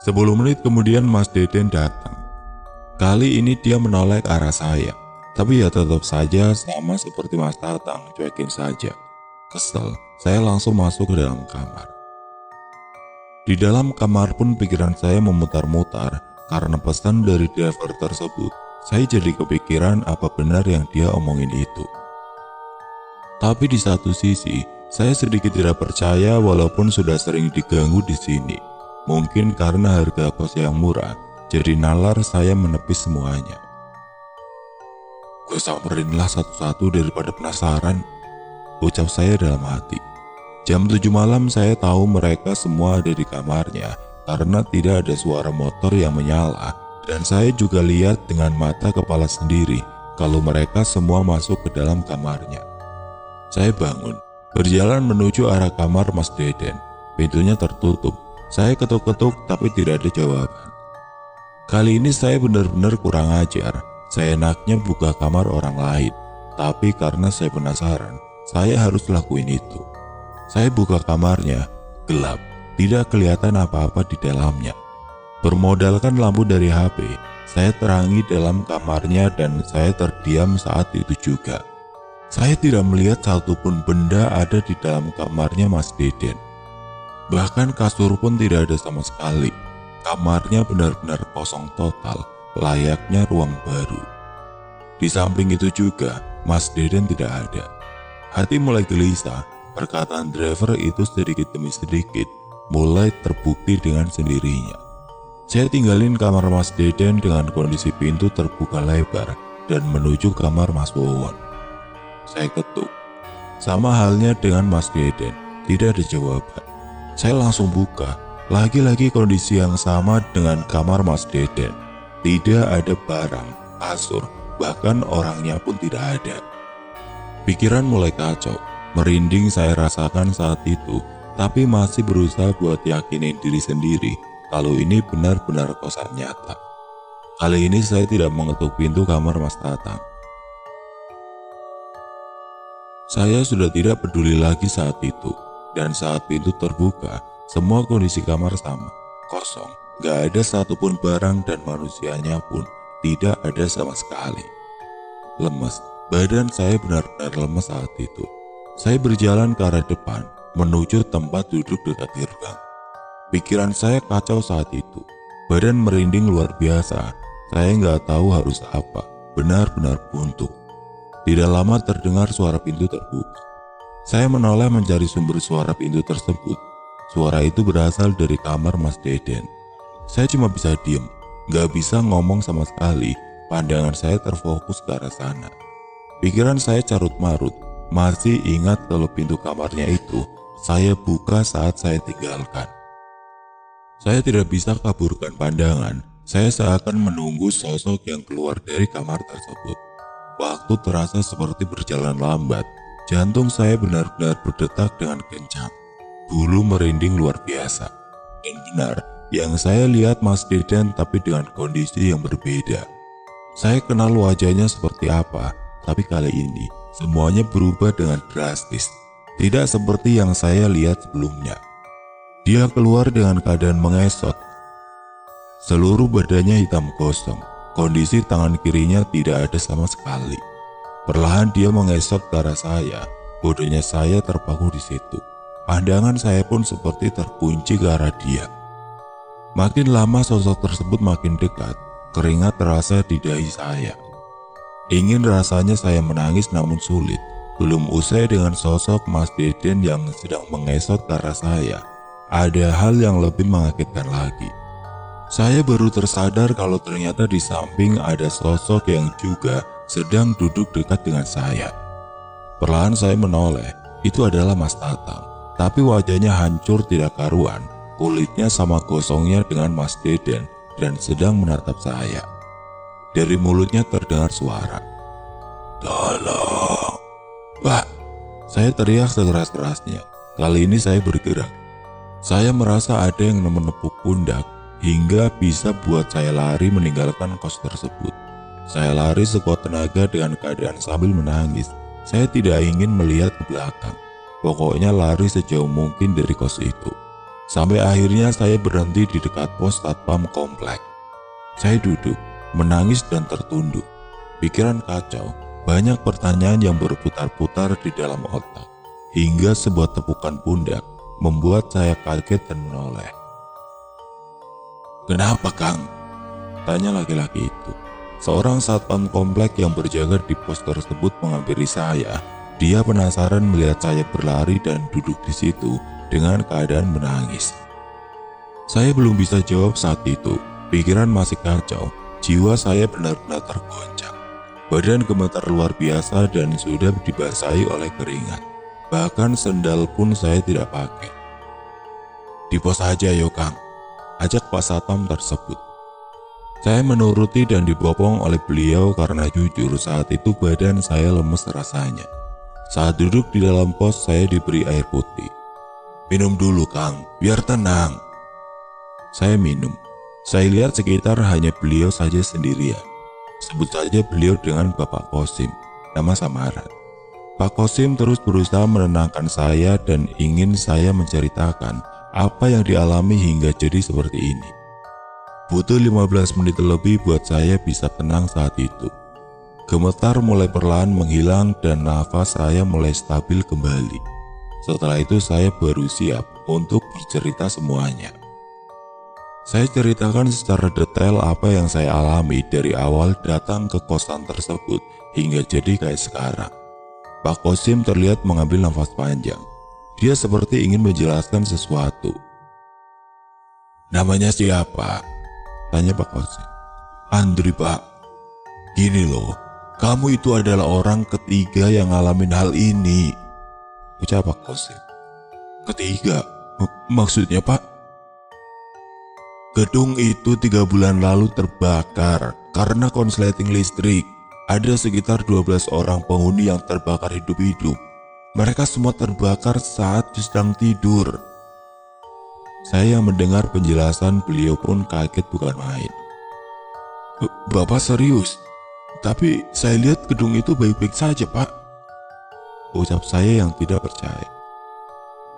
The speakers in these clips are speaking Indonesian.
10 menit kemudian Mas Deden datang. Kali ini dia menoleh ke arah saya, tapi ya tetap saja sama seperti Mas Tatang, cuekin saja. Kesel, saya langsung masuk ke dalam kamar. Di dalam kamar pun pikiran saya memutar-mutar karena pesan dari driver tersebut. Saya jadi kepikiran apa benar yang dia omongin itu. Tapi di satu sisi, saya sedikit tidak percaya walaupun sudah sering diganggu di sini. Mungkin karena harga kos yang murah, jadi nalar saya menepis semuanya. Gue samperinlah satu-satu daripada penasaran, ucap saya dalam hati. Jam 7 malam saya tahu mereka semua ada di kamarnya karena tidak ada suara motor yang menyala. Dan saya juga lihat dengan mata kepala sendiri kalau mereka semua masuk ke dalam kamarnya. Saya bangun, berjalan menuju arah kamar Mas Deden. Pintunya tertutup. Saya ketuk-ketuk tapi tidak ada jawaban. Kali ini saya benar-benar kurang ajar. Saya enaknya buka kamar orang lain. Tapi karena saya penasaran, saya harus lakuin itu. Saya buka kamarnya, gelap, tidak kelihatan apa-apa di dalamnya. Bermodalkan lampu dari HP, saya terangi dalam kamarnya dan saya terdiam saat itu juga. Saya tidak melihat satupun benda ada di dalam kamarnya Mas Deden. Bahkan kasur pun tidak ada sama sekali. Kamarnya benar-benar kosong total, layaknya ruang baru. Di samping itu juga, Mas Deden tidak ada. Hati mulai gelisah, perkataan driver itu sedikit demi sedikit mulai terbukti dengan sendirinya. Saya tinggalin kamar Mas Deden dengan kondisi pintu terbuka lebar dan menuju kamar Mas Wowon. Saya ketuk. Sama halnya dengan Mas Deden, tidak ada jawaban. Saya langsung buka. Lagi-lagi kondisi yang sama dengan kamar Mas Deden. Tidak ada barang, kasur, bahkan orangnya pun tidak ada. Pikiran mulai kacau. Merinding saya rasakan saat itu, tapi masih berusaha buat yakinin diri sendiri kalau ini benar-benar kosan nyata. Kali ini saya tidak mengetuk pintu kamar Mas Tatang. Saya sudah tidak peduli lagi saat itu. Dan saat pintu terbuka, semua kondisi kamar sama. Kosong, gak ada satupun barang dan manusianya pun tidak ada sama sekali. Lemes, badan saya benar-benar lemes saat itu. Saya berjalan ke arah depan, menuju tempat duduk dekat gerbang. Pikiran saya kacau saat itu. Badan merinding luar biasa. Saya nggak tahu harus apa. Benar-benar buntu. Tidak lama terdengar suara pintu terbuka. Saya menoleh mencari sumber suara pintu tersebut. Suara itu berasal dari kamar Mas Deden. Saya cuma bisa diem, nggak bisa ngomong sama sekali. Pandangan saya terfokus ke arah sana. Pikiran saya carut-marut. Masih ingat kalau pintu kamarnya itu saya buka saat saya tinggalkan. Saya tidak bisa kaburkan pandangan. Saya seakan menunggu sosok yang keluar dari kamar tersebut. Waktu terasa seperti berjalan lambat. Jantung saya benar-benar berdetak dengan kencang. Bulu merinding luar biasa. Dan benar, yang saya lihat Mas Deden tapi dengan kondisi yang berbeda. Saya kenal wajahnya seperti apa, tapi kali ini semuanya berubah dengan drastis. Tidak seperti yang saya lihat sebelumnya. Dia keluar dengan keadaan mengesot. Seluruh badannya hitam gosong. Kondisi tangan kirinya tidak ada sama sekali. Perlahan dia mengesot ke arah saya. Bodohnya saya terpaku di situ. Pandangan saya pun seperti terkunci ke arah dia. Makin lama sosok tersebut makin dekat. Keringat terasa di dahi saya. Ingin rasanya saya menangis namun sulit. Belum usai dengan sosok Mas Deden yang sedang mengesot ke arah saya. Ada hal yang lebih mengagetkan lagi. Saya baru tersadar kalau ternyata di samping ada sosok yang juga sedang duduk dekat dengan saya. Perlahan saya menoleh, itu adalah Mas Tatang. Tapi wajahnya hancur tidak karuan, kulitnya sama gosongnya dengan Mas Deden dan sedang menatap saya. Dari mulutnya terdengar suara, "Tolong!" Wah, saya teriak sekeras-kerasnya. Kali ini saya bergerak. Saya merasa ada yang menepuk pundak hingga bisa buat saya lari meninggalkan kos tersebut. Saya lari sekuat tenaga dengan keadaan sambil menangis. Saya tidak ingin melihat ke belakang. Pokoknya lari sejauh mungkin dari kos itu. Sampai akhirnya saya berhenti di dekat pos satpam komplek. Saya duduk, menangis dan tertunduk. Pikiran kacau, banyak pertanyaan yang berputar-putar di dalam otak. Hingga sebuah tepukan pundak membuat saya kaget dan menoleh. "Kenapa, Kang?" tanya laki-laki itu. Seorang satpam komplek yang berjaga di pos tersebut menghampiri saya. Dia penasaran melihat saya berlari dan duduk di situ dengan keadaan menangis. Saya belum bisa jawab saat itu. Pikiran masih kacau, jiwa saya benar-benar tergoncang. Badan gemetar luar biasa dan sudah dibasahi oleh keringat. Bahkan sendal pun saya tidak pakai. "Di pos aja yo, Kang," ajak Pak Satpam tersebut. Saya menuruti dan dibopong oleh beliau karena jujur saat itu badan saya lemes rasanya. Saat duduk di dalam pos saya diberi air putih. "Minum dulu, Kang, biar tenang." Saya minum. Saya lihat sekitar hanya beliau saja sendirian. Sebut saja beliau dengan Bapak Kosim, nama samaran. Pak Kosim terus berusaha menenangkan saya dan ingin saya menceritakan apa yang dialami hingga jadi seperti ini. Butuh 15 menit lebih buat saya bisa tenang saat itu. Gemetar mulai perlahan menghilang dan nafas saya mulai stabil kembali. Setelah itu saya baru siap untuk bercerita semuanya. Saya ceritakan secara detail apa yang saya alami dari awal datang ke kosan tersebut hingga jadi kayak sekarang. Pak Kosim terlihat mengambil nafas panjang. Dia seperti ingin menjelaskan sesuatu. "Namanya siapa?" tanya Pak Kosim. "Andri, Pak. Gini loh, kamu itu adalah orang ketiga yang ngalamin hal ini," ucap Pak Kosim. "Ketiga? Maksudnya, Pak?" "Gedung itu 3 bulan lalu terbakar karena konsleting listrik. Ada sekitar 12 orang penghuni yang terbakar hidup-hidup. Mereka semua terbakar saat sedang tidur." Saya yang mendengar penjelasan beliau pun kaget bukan main. "Bapak serius? Tapi saya lihat gedung itu baik-baik saja, Pak," ucap saya yang tidak percaya.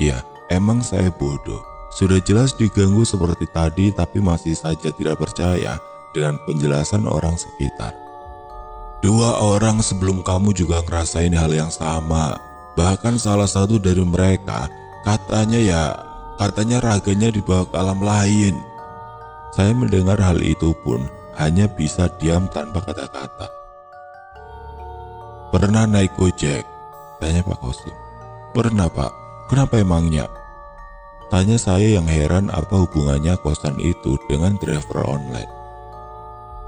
Ya, emang saya bodoh. Sudah jelas diganggu seperti tadi tapi masih saja tidak percaya dengan penjelasan orang sekitar. "2 orang sebelum kamu juga ngerasain hal yang sama. Bahkan salah satu dari mereka katanya raganya dibawa ke alam lain." Saya mendengar hal itu pun hanya bisa diam tanpa kata-kata. "Pernah naik Gojek?" tanya Pak Kosim. "Pernah, Pak. Kenapa emangnya?" tanya saya yang heran apa hubungannya kosan itu dengan driver online.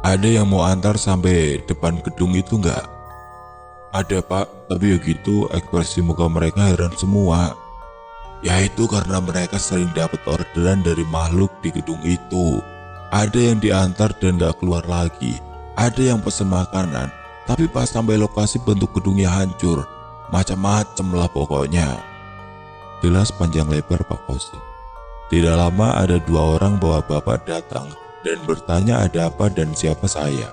"Ada yang mau antar sampai depan gedung itu enggak?" "Ada, Pak, tapi begitu ekspresi muka mereka heran semua." "Ya itu karena mereka sering dapat orderan dari makhluk di gedung itu. Ada yang diantar dan gak keluar lagi. Ada yang pesen makanan, tapi pas sampai lokasi bentuk gedungnya hancur. Macam-macam lah pokoknya," jelas panjang lebar Pak Kosim. Tidak lama ada 2 orang bawa bapak datang dan bertanya ada apa dan siapa saya.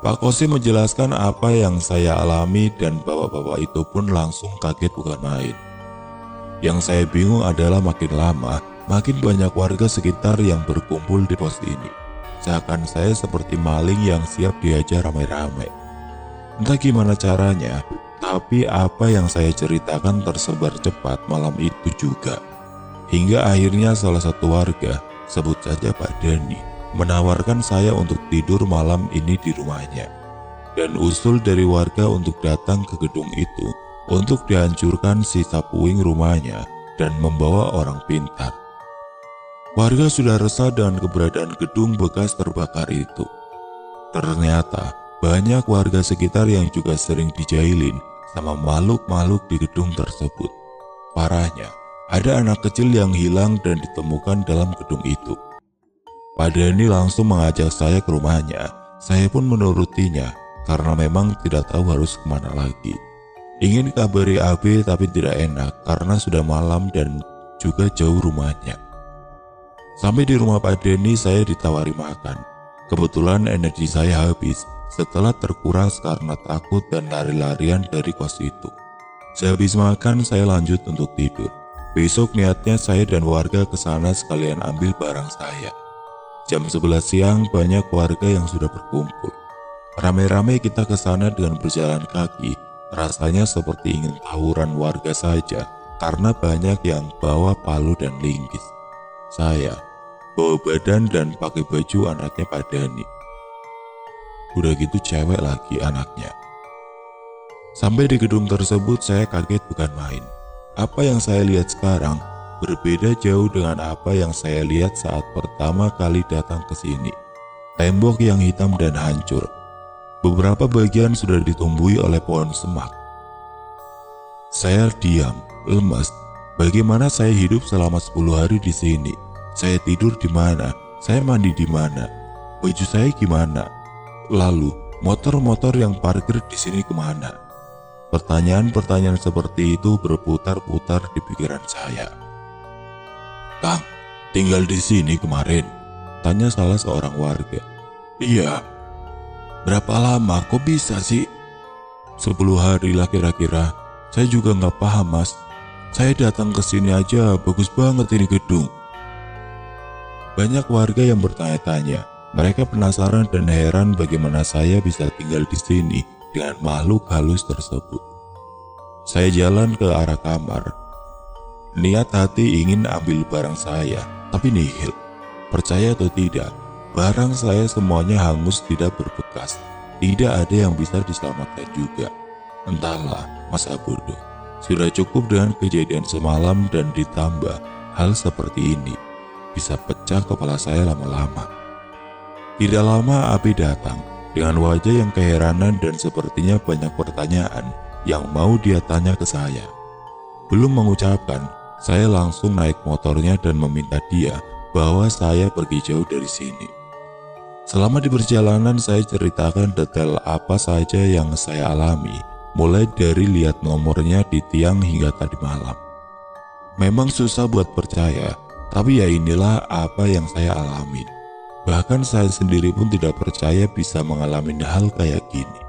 Pak Kosim menjelaskan apa yang saya alami dan bapak-bapak itu pun langsung kaget bukan main. Yang saya bingung adalah makin lama, makin banyak warga sekitar yang berkumpul di pos ini. Seakan saya seperti maling yang siap diajar ramai-ramai. Entah gimana caranya, tapi apa yang saya ceritakan tersebar cepat malam itu juga. Hingga akhirnya salah satu warga, sebut saja Pak Dani, menawarkan saya untuk tidur malam ini di rumahnya. Dan usul dari warga untuk datang ke gedung itu untuk dihancurkan sisa puing rumahnya dan membawa orang pintar. Warga sudah resah dengan keberadaan gedung bekas terbakar itu. Ternyata banyak warga sekitar yang juga sering dijailin sama makhluk-makhluk di gedung tersebut. Parahnya, ada anak kecil yang hilang dan ditemukan dalam gedung itu. Pak Dani langsung mengajak saya ke rumahnya. Saya pun menurutinya karena memang tidak tahu harus kemana lagi. Ingin kabari AB tapi tidak enak karena sudah malam dan juga jauh rumahnya. Sampai di rumah Pak Dani saya ditawari makan. Kebetulan energi saya habis setelah terkuras karena takut dan lari-larian dari kos itu. Sehabis makan saya lanjut untuk tidur. Besok niatnya saya dan warga ke sana sekalian ambil barang saya. Jam 11 siang banyak warga yang sudah berkumpul. Rame-rame kita ke sana dengan berjalan kaki. Rasanya seperti ingin tawuran warga saja karena banyak yang bawa palu dan linggis. Saya bawa badan dan pakai baju anaknya Pak Dani. Udah gitu cewek lagi anaknya. Sampai di gedung tersebut saya kaget bukan main. Apa yang saya lihat sekarang berbeda jauh dengan apa yang saya lihat saat pertama kali datang ke sini. Tembok yang hitam dan hancur. Beberapa bagian sudah ditumbuhi oleh pohon semak. Saya diam, lemas. Bagaimana saya hidup selama 10 hari di sini? Saya tidur di mana? Saya mandi di mana? Baju saya gimana? Lalu, motor-motor yang parkir di sini kemana? Pertanyaan-pertanyaan seperti itu berputar-putar di pikiran saya. "Kang, tinggal di sini kemarin?" tanya salah seorang warga. "Iya." "Berapa lama? Kok bisa sih?" 10 hari lah kira-kira. Saya juga nggak paham, Mas. Saya datang ke sini aja, bagus banget ini gedung. Banyak warga yang bertanya-tanya. Mereka penasaran dan heran bagaimana saya bisa tinggal di sini dengan makhluk halus tersebut. Saya jalan ke arah kamar. Niat hati ingin ambil barang saya, tapi nihil. Percaya atau tidak, barang saya semuanya hangus, tidak berbekas. Tidak ada yang bisa diselamatkan juga. Entahlah, masa bodoh. Sudah cukup dengan kejadian semalam dan ditambah hal seperti ini. Bisa pecah kepala saya lama-lama. Tidak lama api datang dengan wajah yang keheranan dan sepertinya banyak pertanyaan yang mau dia tanya ke saya. Belum mengucapkan, saya langsung naik motornya dan meminta dia bahwa saya pergi jauh dari sini. Selama di perjalanan saya ceritakan detail apa saja yang saya alami, mulai dari lihat nomornya di tiang hingga tadi malam. Memang susah buat percaya, tapi ya inilah apa yang saya alami. Bahkan saya sendiri pun tidak percaya bisa mengalami hal kayak gini.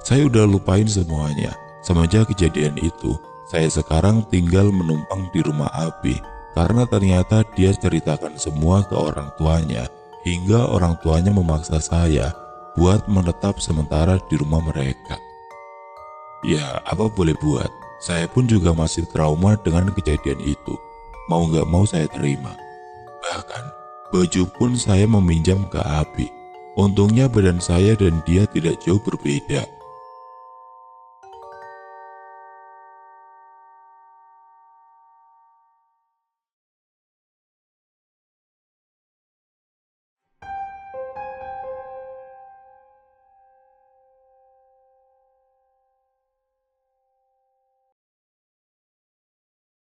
Saya udah lupain semuanya. Semenjak kejadian itu, saya sekarang tinggal menumpang di rumah Abi karena ternyata dia ceritakan semua ke orang tuanya, hingga orang tuanya memaksa saya buat menetap sementara di rumah mereka. Ya, apa boleh buat, saya pun juga masih trauma dengan kejadian itu. Mau gak mau saya terima. Bahkan, baju pun saya meminjam ke Abi. Untungnya badan saya dan dia tidak jauh berbeda.